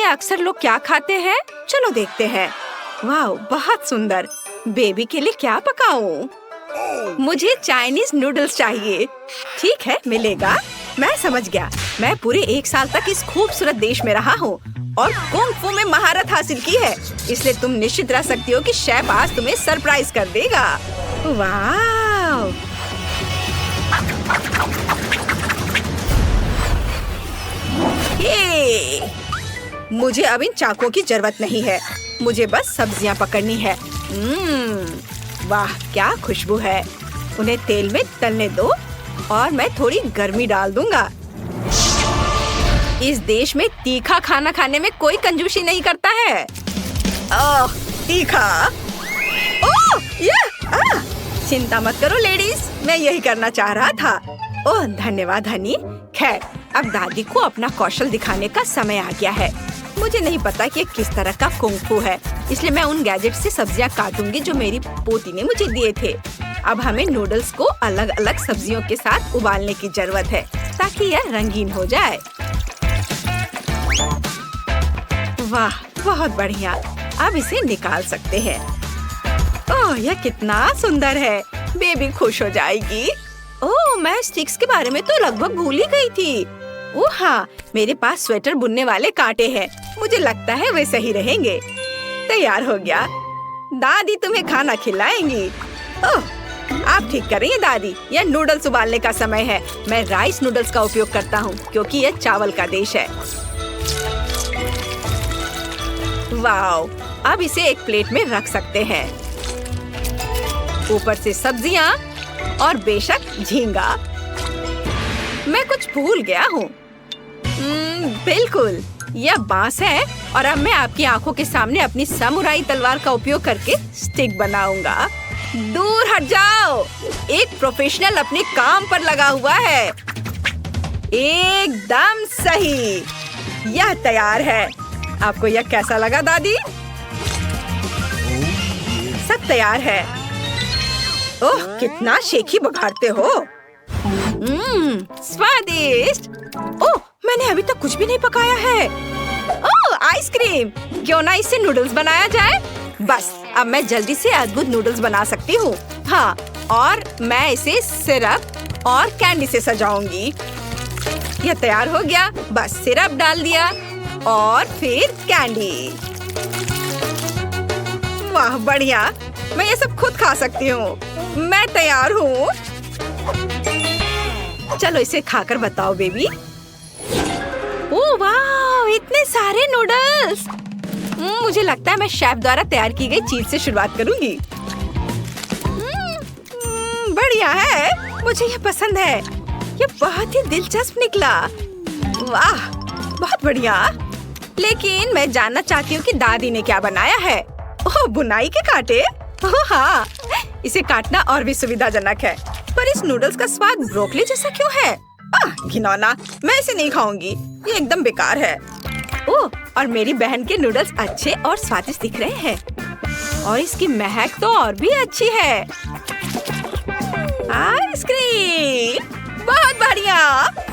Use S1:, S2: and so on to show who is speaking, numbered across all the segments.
S1: अक्सर लोग क्या खाते हैं? चलो देखते हैं। वाह, बहुत सुंदर। बेबी के लिए क्या पकाऊं? मुझे चाइनीज नूडल्स चाहिए। ठीक है, मिलेगा। मैं समझ गया। मैं पूरे 1 साल तक इस खूबसूरत देश में रहा हूँ और कुंग फू में महारत हासिल की है, इसलिए तुम निश्चित रह सकती हो कि शेफ आज तुम्हें सरप्राइज कर देगा। वाह! ये! मुझे अब इन चाकुओं की जरूरत नहीं है। मुझे बस सब्जियां पकड़नी है। वाह, क्या खुशबू है। उन्हें तेल में तलने दो और मैं थोड़ी गर्मी डाल दूंगा। इस देश में तीखा खाना खाने में कोई कंजूसी नहीं करता है। ओह, तीखा। ओह, चिंता मत करो लेडीज, मैं यही करना चाह रहा था। ओह, धन्यवाद हनी। खैर, अब दादी को अपना कौशल दिखाने का समय आ गया है। मुझे नहीं पता कि किस तरह का कुंग फू है, इसलिए मैं उन गैजेट से सब्जियां काटूंगी जो मेरी पोती ने मुझे दिए थे। अब हमें नूडल्स को अलग अलग सब्जियों के साथ उबालने की जरूरत है ताकि यह रंगीन हो जाए। वाह, बहुत बढ़िया। अब इसे निकाल सकते हैं। ओह, यह कितना सुंदर है। बेबी खुश हो जाएगी। ओह, मैं स्टिक्स के बारे में तो लगभग भूल ही गई थी। ओह हाँ, मेरे पास स्वेटर बुनने वाले कांटे हैं। मुझे लगता है वे सही रहेंगे। तैयार हो गया। दादी तुम्हें खाना खिलाएंगी। ओह, आप ठीक कर रही हैं दादी। यह नूडल्स उबालने का समय है। मैं राइस नूडल्स का उपयोग करता हूँ क्योंकि यह चावल का देश है। वाओ, अब इसे एक प्लेट में रख सकते हैं। ऊपर से सब्जियाँ और बेशक झींगा। मैं कुछ भूल गया हूँ। बिल्कुल, यह बांस है और अब मैं आपकी आंखों के सामने अपनी समुराई तलवार का उपयोग करके स्टिक बनाऊंगा। दूर हट जाओ। एक प्रोफेशनल अपने काम पर लगा हुआ है। एकदम सही। यह तैयार है। आपको यह कैसा लगा दादी? सब तैयार है। ओह, कितना शेखी बघाड़ते हो। स्वादिष्ट। ओह, मैंने अभी तक कुछ भी नहीं पकाया है। ओह, आइसक्रीम। क्यों ना इससे नूडल्स बनाया जाए? बस, अब मैं जल्दी से अद्भुत नूडल्स बना सकती हूँ। हाँ, और मैं इसे सिरप और कैंडी से सजाऊंगी। यह तैयार हो गया। बस सिरप डाल दिया और फिर कैंडी। वाह, बढ़िया। मैं ये सब खुद खा सकती हूँ। मैं तैयार हूँ। चलो इसे खाकर बताओ बेबी। ओह वाह, इतने सारे नूडल्स। मुझे लगता है मैं शेफ द्वारा तैयार की गई चीज से शुरुआत करूंगी। बढ़िया है, मुझे ये पसंद है। ये बहुत ही दिलचस्प निकला। वाह, बहुत बढ़िया। लेकिन मैं जानना चाहती हूँ कि दादी ने क्या बनाया है। ओह, बुनाई के कांटे। ओह हाँ, इसे काटना और भी सुविधाजनक है। पर इस नूडल्स का स्वाद ब्रोकली जैसा क्यों है? घिनौना। मैं इसे नहीं खाऊंगी। ये एकदम बेकार है। ओह, और मेरी बहन के नूडल्स अच्छे और स्वादिष्ट दिख रहे हैं और इसकी महक तो और भी अच्छी है। आइसक्रीम। बहुत बढ़िया।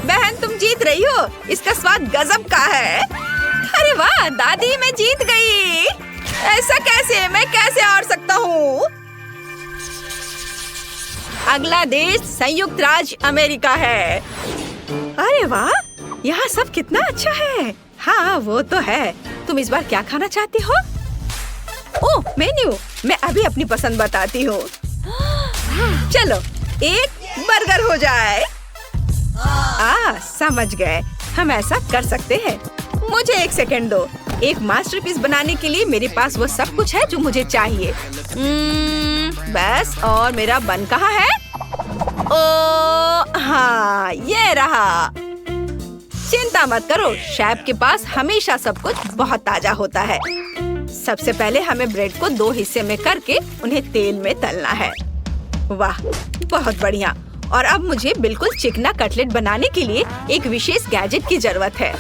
S1: बहन, तुम जीत रही हो। इसका स्वाद गजब का है। अरे वाह दादी, मैं जीत गई। ऐसा कैसे? मैं कैसे हार सकता हूँ? अगला देश संयुक्त राज्य अमेरिका है। अरे वाह, यहाँ सब कितना अच्छा है। हाँ, वो तो है। तुम इस बार क्या खाना चाहती हो? ओह, मेन्यू। मैं अभी अपनी पसंद बताती हूँ। चलो, एक बर्गर हो जाए। समझ गए। हम ऐसा कर सकते हैं। मुझे 1 सेकंड दो। एक मास्टरपीस बनाने के लिए मेरे पास वो सब कुछ है जो मुझे चाहिए। बस, और मेरा बन कहाँ है? ओ हाँ, ये रहा। चिंता मत करो, शेफ के पास हमेशा सब कुछ बहुत ताजा होता है। सबसे पहले हमें ब्रेड को 2 हिस्से में करके उन्हें तेल में तलना है। वाह, बहुत बढ़िया। और अब मुझे बिल्कुल चिकना कटलेट बनाने के लिए एक विशेष गैजेट की जरूरत है।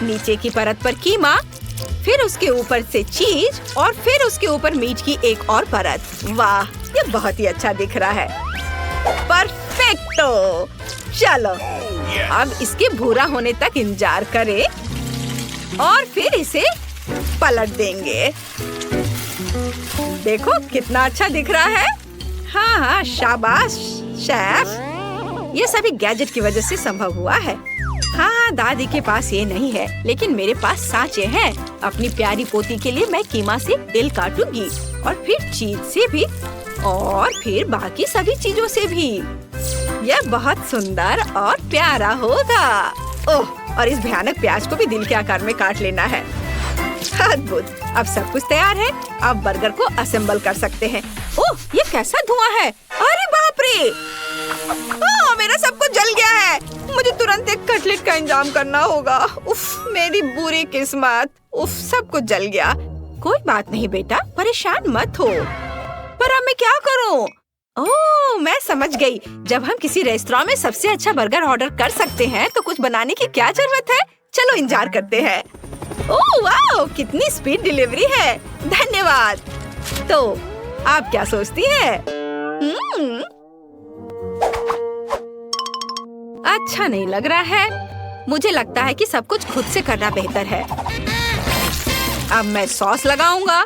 S1: नीचे की परत पर कीमा, फिर उसके ऊपर से चीज और फिर उसके ऊपर मीट की एक और परत। वाह, ये बहुत ही अच्छा दिख रहा है। परफेक्टो। चलो, अब इसके भूरा होने तक इंतजार करें। और फिर इसे पलट देंगे। देखो कितना अच्छा दिख रहा है। हाँ हाँ, शाबाश शेफ। ये सभी गैजेट की वजह से संभव हुआ है। हाँ, दादी के पास ये नहीं है, लेकिन मेरे पास सांचे हैं। अपनी प्यारी पोती के लिए मैं कीमा से दिल काटूंगी और फिर चीज से भी और फिर बाकी सभी चीजों से भी। यह बहुत सुंदर और प्यारा होगा। ओह, और इस भयानक प्याज को भी दिल के आकार में काट लेना है। अद्भुत। अब सब कुछ तैयार है। अब बर्गर को असेंबल कर सकते हैं। ओह, ये कैसा धुआं है। अरे बाप रे, मेरा सब कुछ जल गया है। मुझे तुरंत एक कटलेट का इंतजाम करना होगा। उफ, मेरी बुरी किस्मत। उफ, सब कुछ जल गया। कोई बात नहीं बेटा, परेशान मत हो। पर अब मैं क्या करूं? ओह, मैं समझ गई। जब हम किसी रेस्तरां में सबसे अच्छा बर्गर ऑर्डर कर सकते हैं तो कुछ बनाने की क्या जरूरत है। चलो इंतजार करते हैं। ओह वाह, कितनी स्पीड डिलीवरी है। धन्यवाद। तो आप क्या सोचती हैं? अच्छा नहीं लग रहा है। मुझे लगता है कि सब कुछ खुद से करना बेहतर है। अब मैं सॉस लगाऊंगा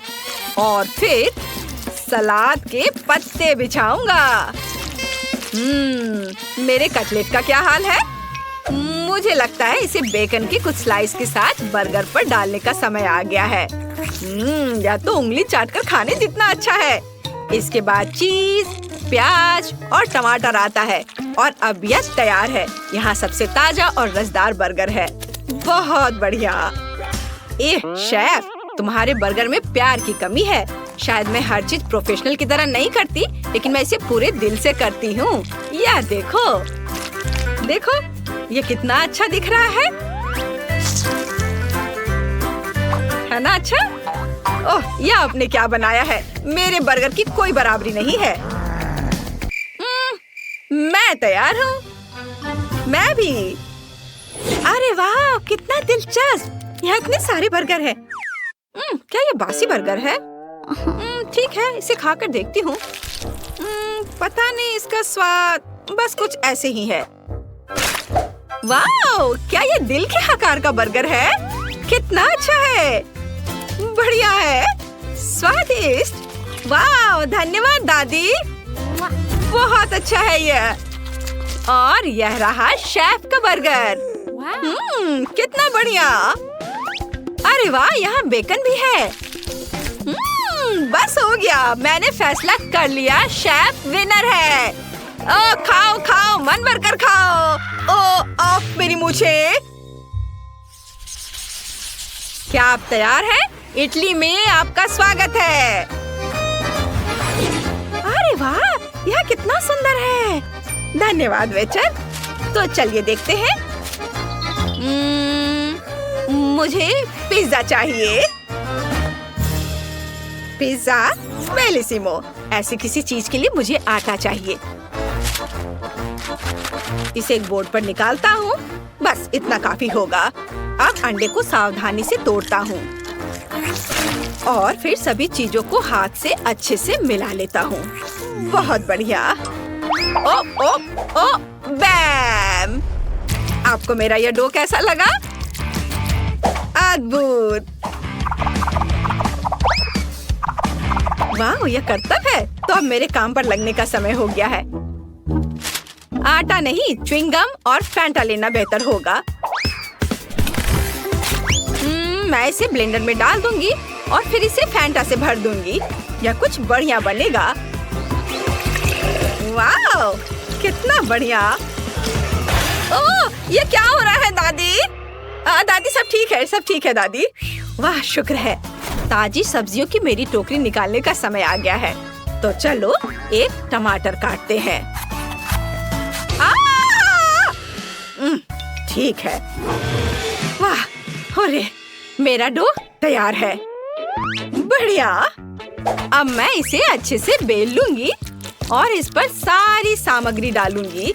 S1: और फिर सलाद के पत्ते बिछाऊंगा। मेरे कटलेट का क्या हाल है? मुझे लगता है इसे बेकन के कुछ स्लाइस के साथ बर्गर पर डालने का समय आ गया है। या तो उंगली चाटकर खाने जितना अच्छा है। इसके बाद चीज, प्याज और टमाटर आता है और अब यह तैयार है। यहाँ सबसे ताजा और रसदार बर्गर है। बहुत बढ़िया। शेफ, तुम्हारे बर्गर में प्यार की कमी है। शायद मैं हर चीज प्रोफेशनल की तरह नहीं करती, लेकिन मैं इसे पूरे दिल से करती हूँ। यह देखो, देखो ये कितना अच्छा दिख रहा है ना? अच्छा। ओह, यह आपने क्या बनाया है? मेरे बर्गर की कोई बराबरी नहीं है। मैं तैयार हूँ। मैं भी। अरे वाह, कितना दिलचस्प। यहाँ इतने सारे बर्गर हैं। क्या ये बासी बर्गर है? ठीक है, इसे खाकर देखती हूँ। पता नहीं, इसका स्वाद बस कुछ ऐसे ही है। वाह, क्या ये दिल के आकार का बर्गर है? कितना अच्छा है। बढ़िया है, स्वादिष्ट। वाह, धन्यवाद दादी। बहुत अच्छा है यह। और यह रहा शेफ का बर्गर। कितना बढ़िया। अरे वाह, यहाँ बेकन भी है। बस हो गया, मैंने फैसला कर लिया। शेफ विनर है। ओ, खाओ खाओ, मन भरकर खाओ। ओ, मेरी मूछें। क्या आप तैयार हैं? इटली में आपका स्वागत है। अरे वाह, यह कितना सुंदर है। धन्यवाद वेटर। तो चलिए देखते हैं। मुझे पिज्जा चाहिए। पिज्जा बेलिसिमो। ऐसी किसी चीज के लिए मुझे आटा चाहिए। इसे एक बोर्ड पर निकालता हूँ। बस इतना काफी होगा। अब अंडे को सावधानी से तोड़ता हूँ और फिर सभी चीजों को हाथ से अच्छे से मिला लेता हूँ। बहुत बढ़िया। ओ ओ ओ बैम। आपको मेरा यह डो कैसा लगा? अद्भुत। वाह, यह करतब है। तो अब मेरे काम पर लगने का समय हो गया है। आटा नहीं, च्युइंगम और फैंटा लेना बेहतर होगा। मैं इसे ब्लेंडर में डाल दूंगी और फिर इसे फैंटा से भर दूंगी। यह कुछ बढ़िया बनेगा। वाह, कितना बढ़िया। ओह, ये क्या हो रहा है दादी? दादी सब ठीक है, सब ठीक है दादी। वाह, शुक्र है। ताजी सब्जियों की मेरी टोकरी निकालने का समय आ गया है। तो चलो एक टमाटर काटते हैं। ठीक है। वाह, अरे मेरा डो तैयार है। बढ़िया। अब मैं इसे अच्छे से बेल लूंगी और इस पर सारी सामग्री डालूंगी।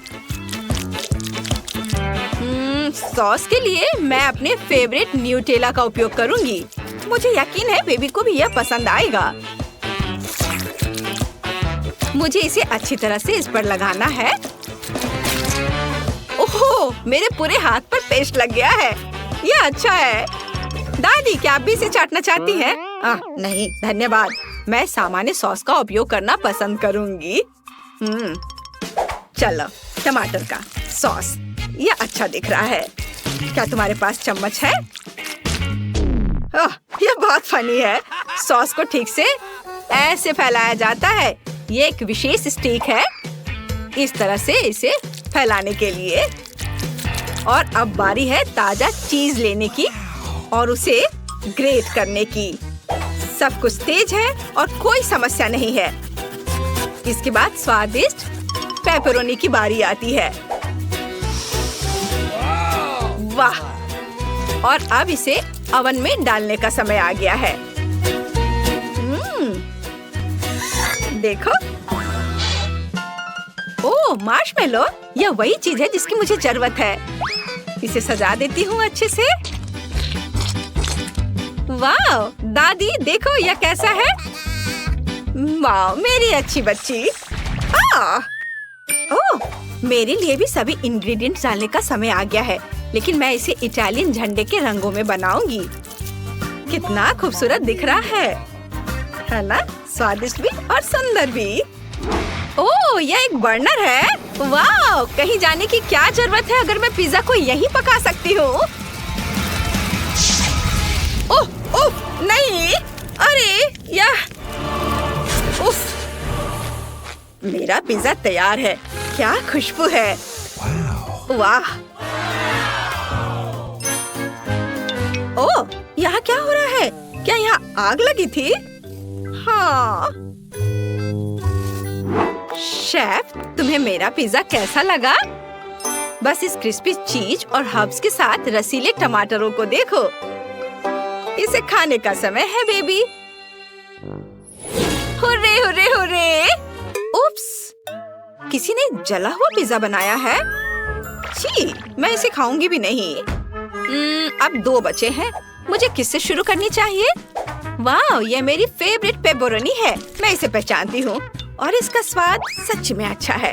S1: सॉस के लिए मैं अपने फेवरेट न्यूटेला का उपयोग करूंगी। मुझे यकीन है बेबी को भी यह पसंद आएगा। मुझे इसे अच्छी तरह से इस पर लगाना है। ओहो, मेरे पूरे हाथ पर पेस्ट लग गया है। यह अच्छा है। दादी, क्या आप भी इसे चाटना चाहती हैं? नहीं धन्यवाद, मैं सामान्य सॉस का उपयोग करना पसंद करूंगी। चलो, टमाटर का सॉस, ये अच्छा दिख रहा है। क्या तुम्हारे पास चम्मच है? ये बहुत फनी है। सॉस को ठीक से ऐसे फैलाया जाता है। ये एक विशेष स्टिक है, इस तरह से इसे फैलाने के लिए। और अब बारी है ताजा चीज लेने की और उसे ग्रेट करने की। सब कुछ तेज है और कोई समस्या नहीं है। इसके बाद स्वादिष्ट पेपरोनी की बारी आती है। वाह! और अब इसे ओवन में डालने का समय आ गया है। देखो, ओह मार्शमेलो, यह वही चीज है जिसकी मुझे जरूरत है। इसे सजा देती हूँ अच्छे से। वाह दादी, देखो यह कैसा है। वाह मेरी अच्छी बच्ची। ओह, मेरे लिए भी सभी इंग्रेडिएंट्स डालने का समय आ गया है, लेकिन मैं इसे इटालियन झंडे के रंगों में बनाऊंगी। कितना खूबसूरत दिख रहा है ना? स्वादिष्ट भी और सुंदर भी। ओह, यह एक बर्नर है। वाह, कहीं जाने की क्या जरूरत है अगर मैं पिज्जा को यहीं पका सकती हूँ। ओह ओह नहीं, अरे यह, उफ, मेरा पिज्जा तैयार है। क्या खुशबू है। वाह। ओह, यहाँ क्या हो रहा है? क्या यहाँ आग लगी थी? हाँ। शेफ, तुम्हें मेरा पिज्जा कैसा लगा? बस इस क्रिस्पी चीज और हर्ब्स के साथ रसीले टमाटरों को देखो। इसे खाने का समय है baby. Hurray hurray hurray. Oops, किसी ने जला हुआ पिज्जा बनाया है। छी, मैं इसे खाऊंगी भी नहीं। अब 2 बचे हैं। मुझे किससे शुरू करनी चाहिए? वाह, ये मेरी फेवरेट पेपरोनी है। मैं इसे पहचानती हूँ और इसका स्वाद सच में अच्छा है।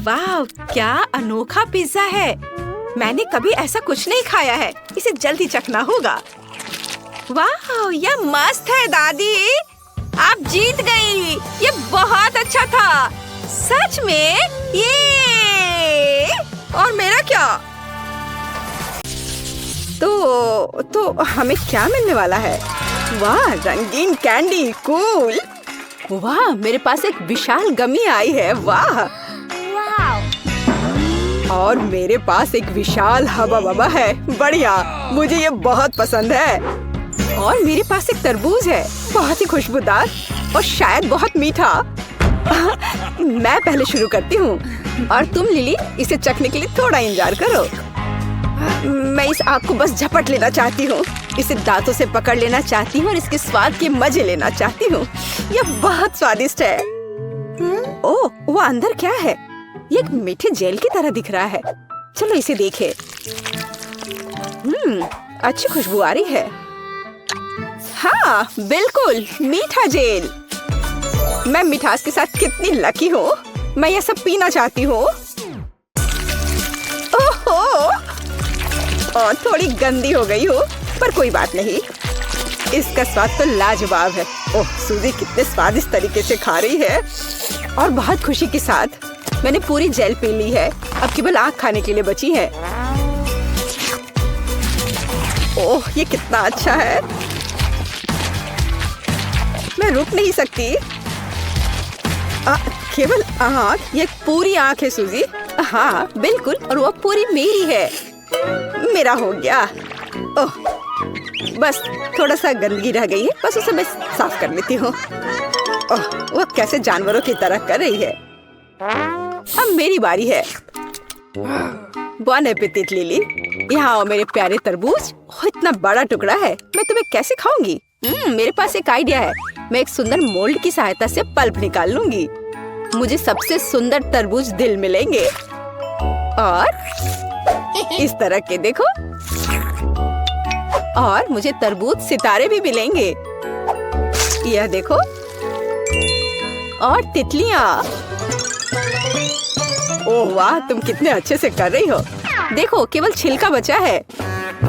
S1: वाह, क्या अनोखा पिज्जा है। मैंने कभी ऐसा कुछ नहीं खाया है। इसे जल्दी चखना होगा। वाह, यह मस्त है दादी। आप जीत गई। ये बहुत अच्छा था। सच में? ये और मेरा क्या? तो हमें क्या मिलने वाला है? वाह, रंगीन कैंडी, कूल। वाह, मेरे पास एक विशाल गमी आई है। वाह। और मेरे पास एक विशाल हवा बबा है। बढ़िया, मुझे ये बहुत पसंद है। और मेरे पास एक तरबूज है, बहुत ही खुशबूदार और शायद बहुत मीठा। मैं पहले शुरू करती हूँ और तुम लिली इसे चखने के लिए थोड़ा इंतजार करो। मैं इस आग को बस झपट लेना चाहती हूँ। इसे दांतों से पकड़ लेना चाहती हूँ और इसके स्वाद के मजे लेना चाहती हूँ। यह बहुत स्वादिष्ट है। ओह, वो अंदर क्या है? ये एक मीठे जेल की तरह दिख रहा है। चलो इसे देखें। अच्छी खुशबू आ रही है। हाँ बिल्कुल, मीठा जेल। मैं मिठास के साथ कितनी लकी हूँ। मैं यह सब पीना चाहती हूँ। ओहो, और थोड़ी गंदी हो गई हूँ, पर कोई बात नहीं। इसका स्वाद तो लाजवाब है। ओह, सूजी कितने स्वादिष्ट तरीके से खा रही है। और बहुत खुशी के साथ मैंने पूरी जेल पी ली है। अब केवल आग खाने के लिए बची है। ओह, ये कितना अच्छा है। मैं रुक नहीं सकती। केवल आँख, ये पूरी आँख है सूजी। हाँ बिल्कुल, और वो पूरी मेरी है। मेरा हो गया। ओह, बस थोड़ा सा गंदगी रह गई है, बस उसे मैं साफ कर लेती हूँ। ओह, वो कैसे जानवरों की तरह कर रही है। अब मेरी बारी है। बॉन एपेटिट लिली। यहाँ आओ मेरे प्यारे तरबूज। इतना बड़ा टुकड़ा है, मैं तुम्हें कैसे खाऊंगी? मेरे पास एक आइडिया है। मैं एक सुंदर मोल्ड की सहायता से पल्प निकाल लूंगी। मुझे सबसे सुंदर तरबूज दिल मिलेंगे और इस तरह के देखो। और मुझे तरबूज सितारे भी मिलेंगे। यह देखो, और तितलियाँ। ओह वाह, तुम कितने अच्छे से कर रही हो। देखो, केवल छिलका बचा है।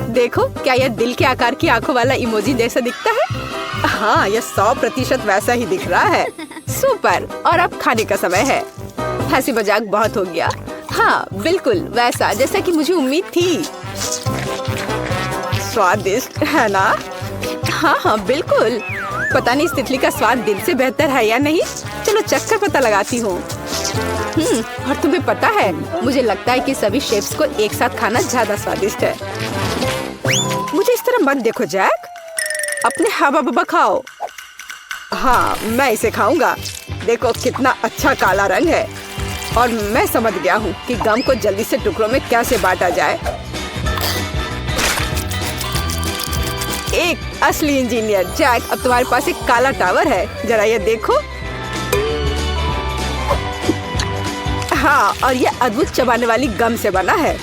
S1: देखो, क्या यह दिल के आकार की आंखों वाला इमोजी जैसा दिखता है? हाँ, यह 100% वैसा ही दिख रहा है। सुपर। और अब खाने का समय है। हंसी मजाक बहुत हो गया। हाँ, बिल्कुल वैसा जैसा कि मुझे उम्मीद थी। स्वादिष्ट है ना? हाँ, बिल्कुल। पता नहीं इस तितली का स्वाद दिल से बेहतर है या नहीं। चलो चक्कर पता लगाती हूँ। और तुम्हें पता है, मुझे लगता है कि सभी शेफ्स को एक साथ खाना ज्यादा स्वादिष्ट है। मुझे इस तरह मत देखो जैक, अपने हवा बबा खाओ। हाँ, मैं इसे खाऊंगा। देखो कितना अच्छा काला रंग है। और मैं समझ गया हूँ कि गम को जल्दी से टुकड़ों में कैसे बांटा जाए। एक असली इंजीनियर। जैक, अब तुम्हारे पास एक काला टावर है, जरा ये देखो। हाँ, और ये अद्भुत चबाने वाली गम से बना है।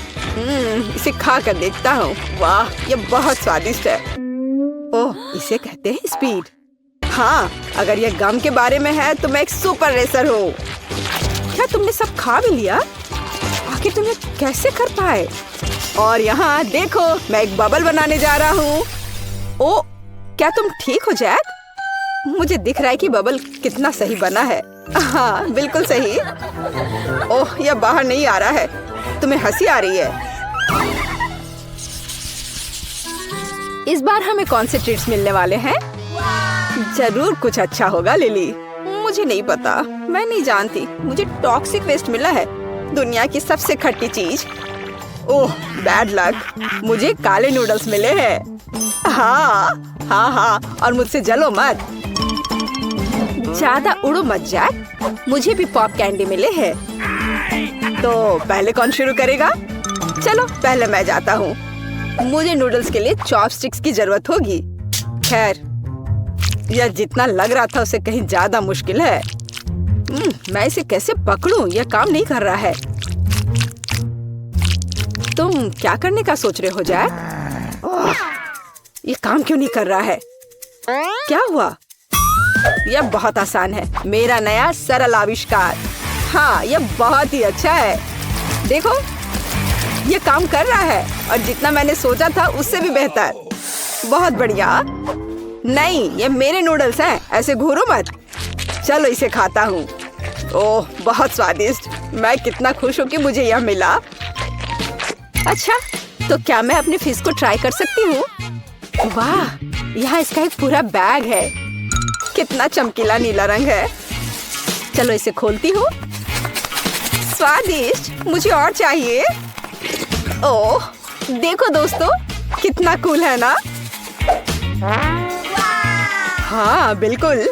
S1: इसे खा कर देखता हूँ। वाह, ये बहुत स्वादिष्ट है। ओह, इसे कहते हैं स्पीड। हाँ, अगर ये गम के बारे में है तो मैं एक सुपर रेसर हूँ। क्या तुमने सब खा भी लिया? आखिर तुम ये कैसे कर पाए? और यहाँ देखो, मैं एक बबल बनाने जा रहा हूँ। ओह, क्या तुम ठीक हो जैक? मुझे दिख रहा है कि बबल कितना सही बना है। हाँ, बिल्कुल सही। ओह, यह बाहर नहीं आ रहा है। तुम्हें हंसी आ रही है? इस बार हमें कौन से ट्रीट्स मिलने वाले हैं? जरूर कुछ अच्छा होगा लिली। मुझे नहीं पता, मैं नहीं जानती। मुझे टॉक्सिक वेस्ट मिला है, दुनिया की सबसे खट्टी चीज। ओह, बैड लक। मुझे काले नूडल्स मिले हैं। हाँ, और मुझसे जलो मत। ज्यादा उड़ो मत जैक। मुझे भी पॉप कैंडी मिले हैं। तो पहले कौन शुरू करेगा? चलो, पहले मैं जाता हूँ। मुझे नूडल्स के लिए चॉपस्टिक्स की जरूरत होगी। खैर, यह जितना लग रहा था उससे कहीं ज्यादा मुश्किल है। मैं इसे कैसे पकड़ूं? यह काम नहीं कर रहा है। तुम क्या करने का सोच रहे हो जैक? ये काम क्यों नहीं कर रहा है? क्या हुआ? यह बहुत आसान है, मेरा नया सरल आविष्कार। हाँ, यह बहुत ही अच्छा है। देखो, यह काम कर रहा है और जितना मैंने सोचा था उससे भी बेहतर। बहुत बढ़िया। नहीं, ये मेरे नूडल्स हैं, ऐसे घूरो मत। चलो इसे खाता हूँ। ओह, बहुत स्वादिष्ट। मैं कितना खुश हूँ कि मुझे यह मिला। अच्छा, तो क्या मैं अपने फिश को ट्राई कर सकती हूँ? वाह, यहाँ इसका एक पूरा बैग है। कितना चमकीला नीला रंग है। चलो इसे खोलती हूँ। स्वादिष्ट, मुझे और चाहिए। ओह, देखो दोस्तों, कितना कूल है ना? हाँ, बिल्कुल।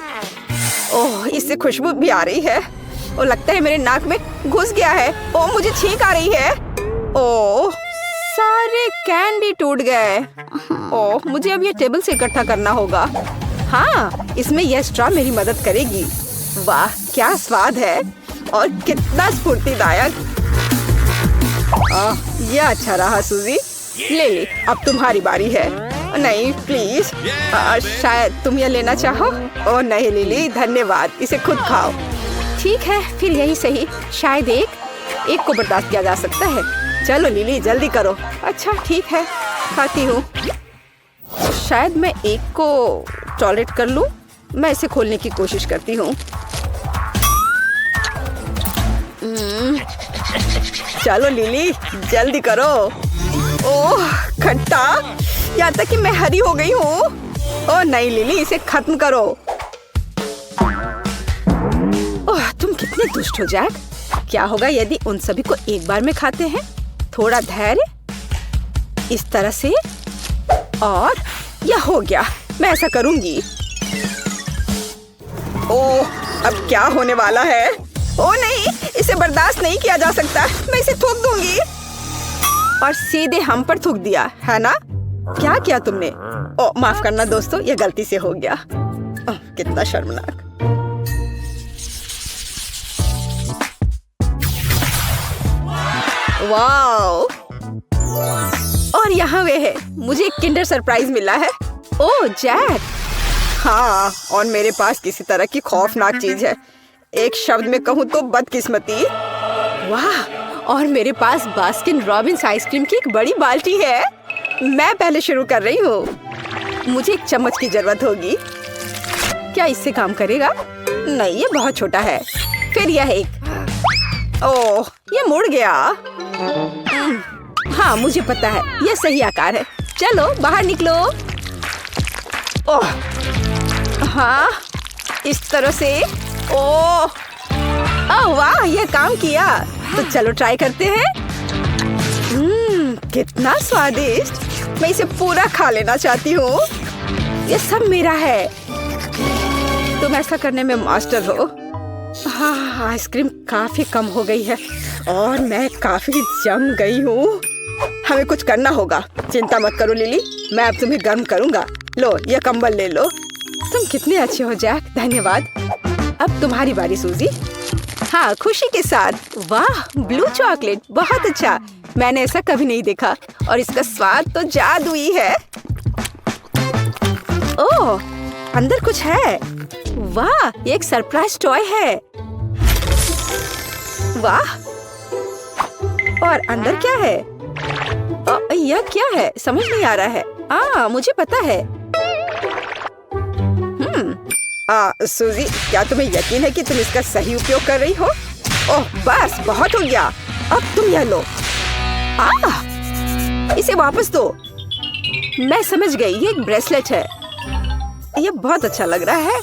S1: ओह, इससे खुशबू भी आ रही है। ओह, लगता है मेरे नाक में घुस गया है। ओह, मुझे छींक आ रही है। ओह, सारे कैंडी टूट गए। ओह, मुझे अब ये टेबल से इकट्ठा करना होगा। हाँ, इसमें यह स्ट्रॉ मेरी मदद करेगी। वाह, क्या स्वाद है और कितना स्फूर्तिदायक। यह अच्छा रहा सूजी। ले, अब तुम्हारी बारी है। नहीं, प्लीज। शायद तुम यह लेना चाहो। ओह नहीं लिली, धन्यवाद। इसे खुद खाओ। ठीक है, फिर यही सही। शायद एक को बर्दाश्त किया जा सकता है। चलो लिली, जल्दी करो। अच्छा, ठीक है, खाती हूँ। शायद मैं एक को टॉलरेट कर लूं। मैं इसे खोलने की कोशिश करती हूँ। चलो लिली, जल्दी करो। ओह, खट्टा। यहाँ तक कि मैं हरी हो गई हूँ। ओह नहीं लिली, इसे खत्म करो। ओह, तुम कितने दुष्ट हो जैक। क्या होगा यदि उन सभी को एक बार में खाते हैं? थोड़ा धैर्य, इस तरह से, और यह हो गया। मैं ऐसा करूंगी। ओह, अब क्या होने वाला है? ओह नहीं, इसे बर्दाश्त नहीं किया जा सकता। मैं इसे थूक दूंगी। और सीधे हम पर थूक दिया है ना? क्या किया तुमने? ओह, माफ करना दोस्तों, यह गलती से हो गया। ओह, कितना शर्मनाक। वाओ, और यहाँ वे है। मुझे एक किंडर सरप्राइज मिला है। ओह जैक। हाँ, और मेरे पास किसी तरह की खौफनाक चीज है। एक शब्द में कहूँ तो बदकिस्मती। वाह, और मेरे पास बास्किन रॉबिन्स आइसक्रीम की एक बड़ी बाल्टी है। मैं पहले शुरू कर रही हूँ। मुझे एक चम्मच की जरूरत होगी। क्या इससे काम करेगा? नहीं, ये बहुत छोटा है। फिर यह एक। ओह, ये मुड़ गया। हाँ, मुझे पता है, ये सही आकार है। चलो बाहर निकलो। ओह, हाँ, इस तरह से। ओह, वाह, ये काम किया। तो चलो ट्राई करते हैं। कितना स्वादिष्ट। मैं इसे पूरा खा लेना चाहती हूँ। ये सब मेरा है। तुम ऐसा करने में मास्टर हो। हाँ, आइसक्रीम काफी कम हो गई है और मैं काफी जम गई हूँ। हमें कुछ करना होगा। चिंता मत करो लिली, मैं अब तुम्हें गर्म करूँगा। लो, ये कंबल ले लो। तुम कितने अच्छे हो जैक, धन्यवाद। अब तुम्हारी बारी सूजी। हाँ, खुशी के साथ। वाह, ब्लू चॉकलेट, बहुत अच्छा। मैंने ऐसा कभी नहीं देखा और इसका स्वाद तो जादुई है। ओह, अंदर कुछ है। वाह, ये एक सरप्राइज टॉय है। वाह, और अंदर क्या है? यह क्या है? समझ नहीं आ रहा है। मुझे पता है। सूजी, क्या तुम्हें यकीन है कि तुम इसका सही उपयोग कर रही हो? ओह, बस बहुत हो गया। अब तुम यह लो। इसे वापस दो। मैं समझ गई, ये एक ब्रेसलेट है। ये बहुत अच्छा लग रहा है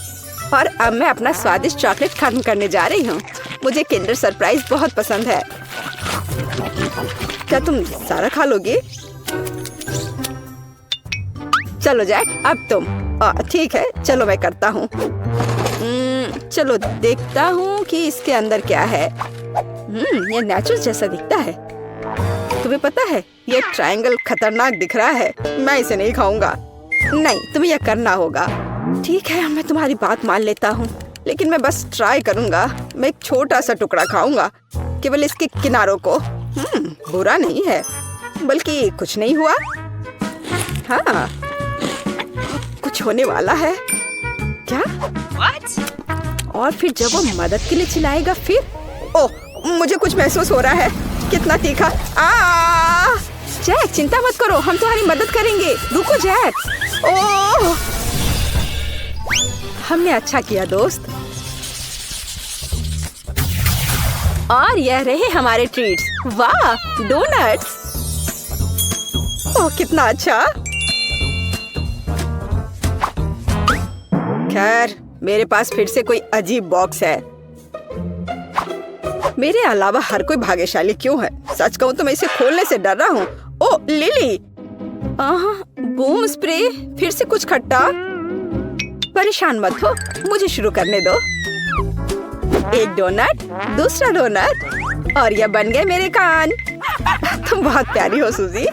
S1: और अब मैं अपना स्वादिष्ट चॉकलेट खत्म करने जा रही हूँ। मुझे किंडर सरप्राइज बहुत पसंद है। क्या तुम सारा खा लोगे? चलो जैक, अब तुम। ठीक है, चलो मैं करता हूँ। चलो देखता हूँ कि इसके अंदर क्या है। ये नेचुरल जैसा दिखता है। तुम्हें पता है, ये ट्रायंगल खतरनाक दिख रहा है। मैं इसे नहीं खाऊंगा। नहीं, तुम्हें यह करना होगा। ठीक है, मैं तुम्हारी बात मान लेता हूँ, लेकिन मैं बस ट्राई करूंगा। मैं एक छोटा सा टुकड़ा खाऊंगा, केवल इसके किनारों को। बुरा नहीं है, बल्कि कुछ नहीं हुआ। हाँ, कुछ होने वाला है। क्या? What? और फिर जब वो मदद के लिए चिल्लाएगा फिर। ओह, मुझे कुछ महसूस हो रहा है। कितना तीखा। जैक, चिंता मत करो, हम तुम्हारी मदद करेंगे। रुको जैक। ओह, हमने अच्छा किया दोस्त। और यह रहे हमारे ट्रीट्स। वाह, डोनट्स। ओह, कितना अच्छा। खैर, मेरे पास फिर से कोई अजीब बॉक्स है। मेरे अलावा हर कोई भाग्यशाली क्यों है? सच कहूँ तो मैं इसे खोलने से डर रहा हूँ। ओह लिली, बूम स्प्रे, फिर से कुछ खट्टा। परेशान मत हो, मुझे शुरू करने दो। एक डोनट, दूसरा डोनट, और यह बन गए मेरे कान। तुम बहुत प्यारी हो सूजी,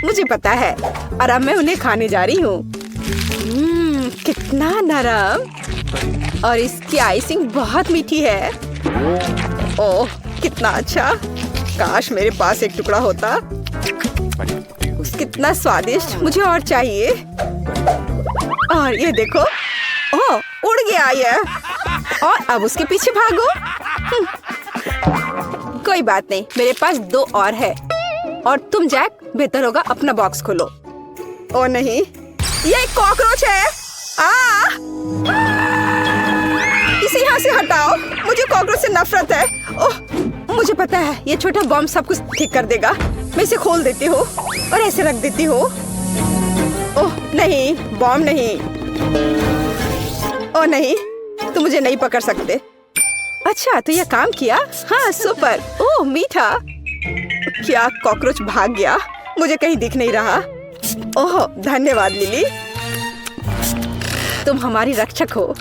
S1: मुझे पता है। और अब मैं उन्हें खाने जा रही हूँ। कितना नरम, और इसकी आइसिंग बहुत मीठी है। ओह, कितना अच्छा। काश मेरे पास एक टुकड़ा होता। कितना स्वादिष्ट, मुझे और चाहिए। और ये देखो, ओह, उड़ गया ये। और अब उसके पीछे भागो। कोई बात नहीं, मेरे पास 2 और है। और तुम जैक, बेहतर होगा अपना बॉक्स खोलो। ओ नहीं, ये एक कॉकरोच है। इसे यहाँ से हटाओ, मुझे कॉकरोच से नफरत है। ओह, मुझे पता है, ये छोटा बम सब कुछ ठीक कर देगा। मैं इसे खोल देती हूँ और ऐसे रख देती हूँ। ओह नहीं, बम नहीं। ओह नहीं, तुम मुझे नहीं पकड़ सकते। अच्छा, तो यह काम किया। हाँ, सुपर। ओह मीठा। क्या कॉकरोच भाग गया? मुझे कहीं दिख नहीं रहा। ओह धन्यवाद लिली, तुम हमारी रक्षक हो।